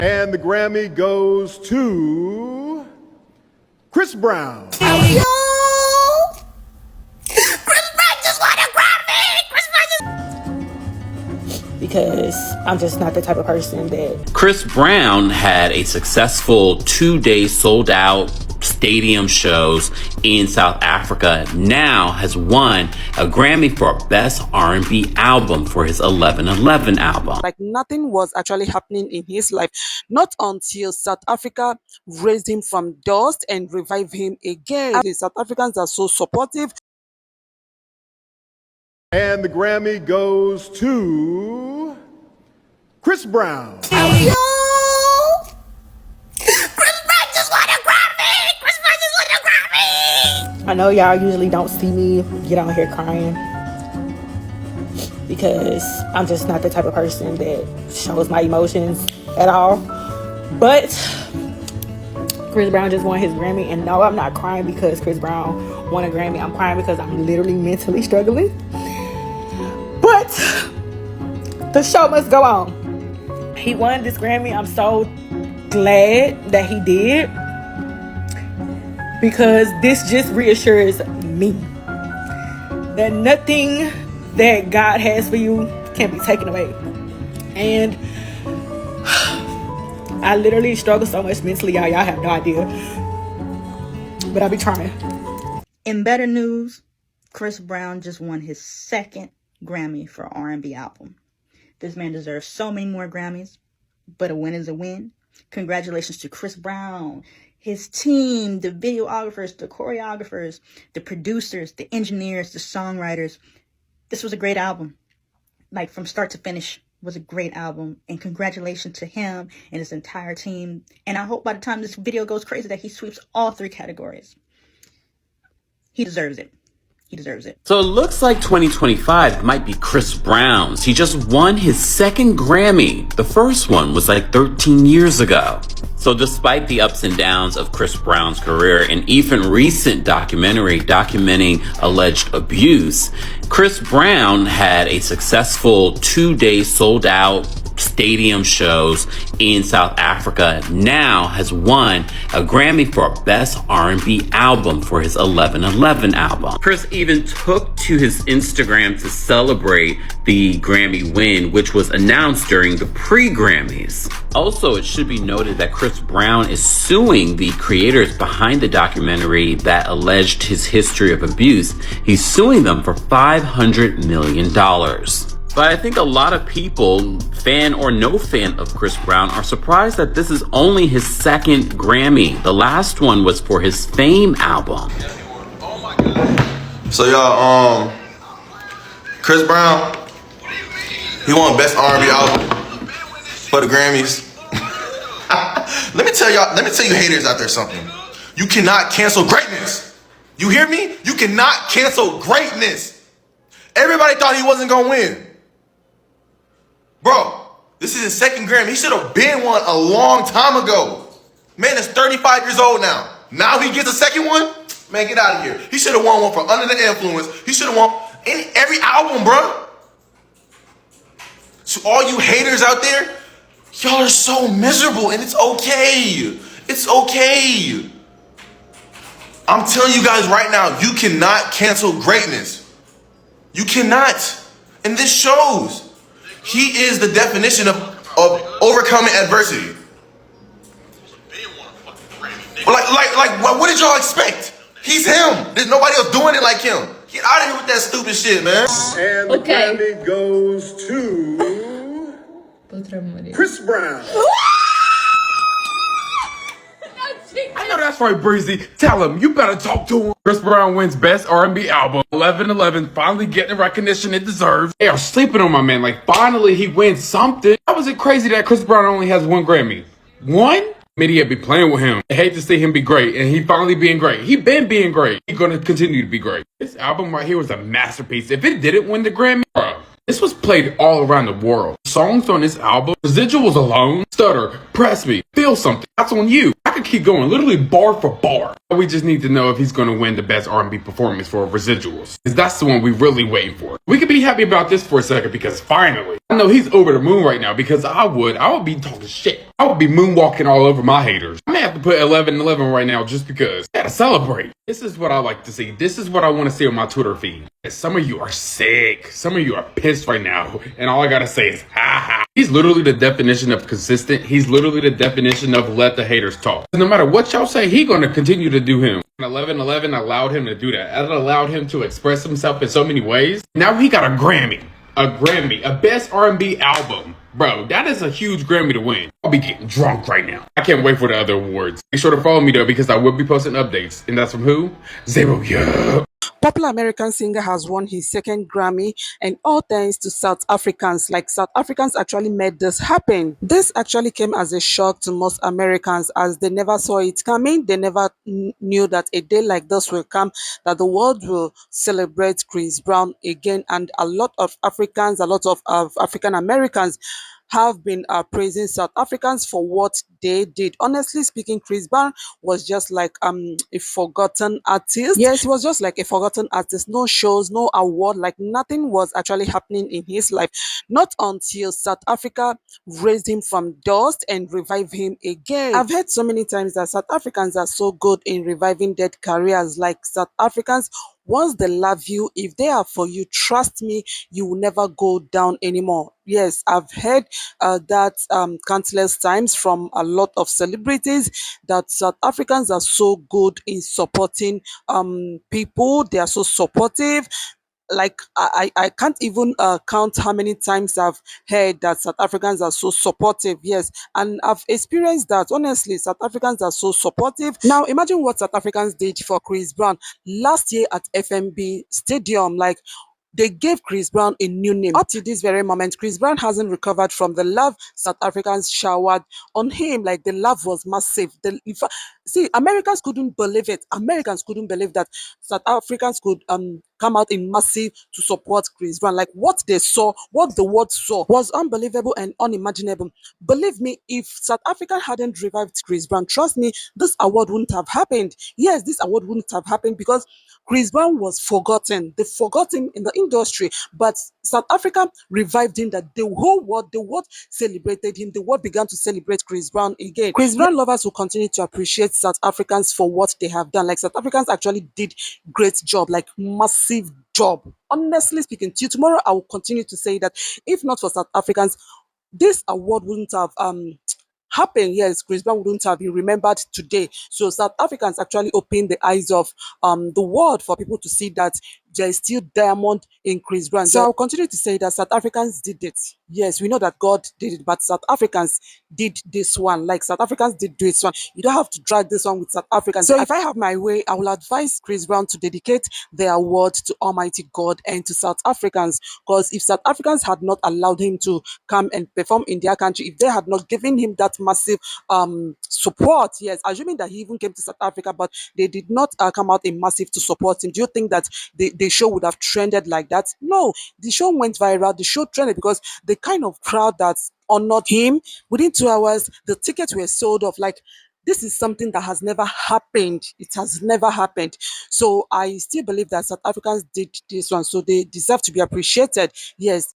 And the Grammy goes to Chrisbrown. Yo! Chrisbrown just won a Grammy! Because I'm just not the type of person that... Chrisbrown had a successful 2-day sold-out stadium shows in South Africa. Now has won a Grammy for Best R&B Album for his 1111 album. Like nothing was actually happening in his life, not until South Africa raised him from dust and revived him again. The South Africans are so supportive. And the Grammy goes to Chrisbrown. Yo! Chrisbrown just won a Grammy! Chrisbrown just won a Grammy! I know y'all usually don't see me get on here crying because I'm just not the type of person that shows my emotions at all. But Chrisbrown just won his Grammy, and no, I'm not crying because Chrisbrown won a Grammy. I'm crying because I'm literally mentally struggling. But the show must go on. He won this Grammy. I'm so glad that he did, because this just reassures me that nothing that God has for you can be taken away. And I literally struggle so much mentally, y'all have no idea, but I'll be trying. In better news, Chrisbrown just won his second Grammy for R&B album. This man deserves so many more Grammys, but a win is a win. Congratulations to Chrisbrown, his team, the videographers, the choreographers, the producers, the engineers, the songwriters. This was a great album. Like from start to finish was a great album. And congratulations to him and his entire team. And I hope by the time this video goes crazy that he sweeps all 3 categories. He deserves it. He deserves it. So it looks like 2025 might be Chrisbrown's. He just won his second Grammy. The first one was like 13 years ago. So despite the ups and downs of Chrisbrown's career, an even recent documentary documenting alleged abuse, Chrisbrown had a successful 2-day sold-out stadium shows in South Africa. Now has won a Grammy for Best R&B Album for his 1111 album. Chris even took to his Instagram to celebrate the Grammy win, which was announced during the pre-Grammys. Also, it should be noted that Chrisbrown is suing the creators behind the documentary that alleged his history of abuse. He's suing them for $500 million. But I think a lot of people, fan or no fan of Chrisbrown, are surprised that this is only his second Grammy. The last one was for his Fame album. So y'all, Chrisbrown, he won Best R&B Album for the Grammys. Let me tell you haters out there something. You cannot cancel greatness. You hear me? You cannot cancel greatness. Everybody thought he wasn't gonna win. Bro, this is his second Grammy. He should have been one a long time ago. Man is 35 years old now. Now he gets a second one? Man, get out of here. He should have won one for Under the Influence. He should have won every album, bro. So all you haters out there, y'all are so miserable, and it's okay. It's okay. I'm telling you guys right now, you cannot cancel greatness. You cannot. And this shows. He is the definition of overcoming adversity. Like, what did y'all expect? He's him. There's nobody else doing it like him. Get out of here with that stupid shit, man. And the Grammy goes to Chrisbrown. I know that's right, Breezy. Tell him, you better talk to him. Chrisbrown wins Best R&B Album. 1111, finally getting the recognition it deserves. They are sleeping on my man. Like, finally he wins something. How is it crazy that Chrisbrown only has 1 Grammy? 1? Media be playing with him. I hate to see him be great, and he finally being great. He been being great. He's gonna continue to be great. This album right here was a masterpiece. If it didn't win the Grammy, bro, this was played all around the world. Songs on this album, Residuals alone, Stutter, Press Me, Feel Something, that's on you. I could I keep going, literally bar for bar. We just need to know if he's gonna win the best R&B performance for residuals, because that's the one we really waiting for. We can be happy about this for a second because finally, I know he's over the moon right now because I would be talking shit. I would be moonwalking all over my haters. I may have to put 11-11 right now just because. I gotta celebrate. This is what I like to see. This is what I want to see on my Twitter feed. Some of you are sick. Some of you are pissed right now. And all I gotta say is, ha ha. He's literally the definition of consistent. He's literally the definition of let the haters talk. No matter what y'all say, he gonna continue to do him. 11-11 allowed him to do that. It allowed him to express himself in so many ways. Now he got a Grammy. A best R&B album. Bro, that is a huge Grammy to win. I'll be getting drunk right now. I can't wait for the other awards. Make sure to follow me though because I will be posting updates. And that's from who? Zero. Yeah. Popular American singer has won his second Grammy, and all thanks to South Africans. Like, South Africans actually made this happen. This actually came as a shock to most Americans as they never saw it coming. They never knew that a day like this will come, that the world will celebrate Chrisbrown again. And a lot of Africans, a lot of African Americans have been praising South Africans for what they did. Honestly speaking, Chrisbrown was just like a forgotten artist. Yes, he was just like a forgotten artist. No shows, no award, like nothing was actually happening in his life. Not until South Africa raised him from dust and revived him again. I've heard so many times that South Africans are so good in reviving dead careers. Like, South Africans, once they love you, if they are for you, trust me, you will never go down anymore. Yes, I've heard that countless times from a lot of celebrities that South Africans are so good in supporting people. They are so supportive. Like, I can't even count how many times I've heard that South Africans are so supportive. Yes, and I've experienced that. Honestly, South Africans are so supportive. Now imagine what South Africans did for Chrisbrown last year at FMB Stadium. Like, they gave Chrisbrown a new name. Up to this very moment, Chrisbrown hasn't recovered from the love South Africans showered on him. Like, the love was massive. See, Americans couldn't believe it. Americans couldn't believe that South Africans could come out in massive to support Chrisbrown. Like, what they saw, what the world saw was unbelievable and unimaginable. Believe me, if South Africa hadn't revived Chrisbrown, trust me, this award wouldn't have happened. Yes, this award wouldn't have happened because Chrisbrown was forgotten. They forgot him in the industry, but South Africa revived him. That the world celebrated him. The world began to celebrate Chrisbrown again. Chrisbrown lovers will continue to appreciate South Africans for what they have done. Like, South Africans actually did great job, like massive job. Honestly speaking, till tomorrow, I will continue to say that if not for South Africans, this award wouldn't have happened. Yes, Chrisbrown wouldn't have been remembered today. So South Africans actually opened the eyes of the world for people to see that there is still diamond in Chrisbrown. So I'll continue to say that South Africans did it. Yes, we know that God did it, but South Africans did this one. Like, South Africans did this one. You don't have to drag this one with South Africans. So if I have my way, I will advise Chrisbrown to dedicate their award to Almighty God and to South Africans. Because if South Africans had not allowed him to come and perform in their country, if they had not given him that massive support, yes, assuming that he even came to South Africa, but they did not come out in massive to support him, do you think that the show would have trended like that? No, the show went viral. The show trended because the kind of crowd that honored him, within 2 hours, the tickets were sold off. Like, this is something that has never happened. It has never happened. So I still believe that South Africans did this one. So they deserve to be appreciated. Yes,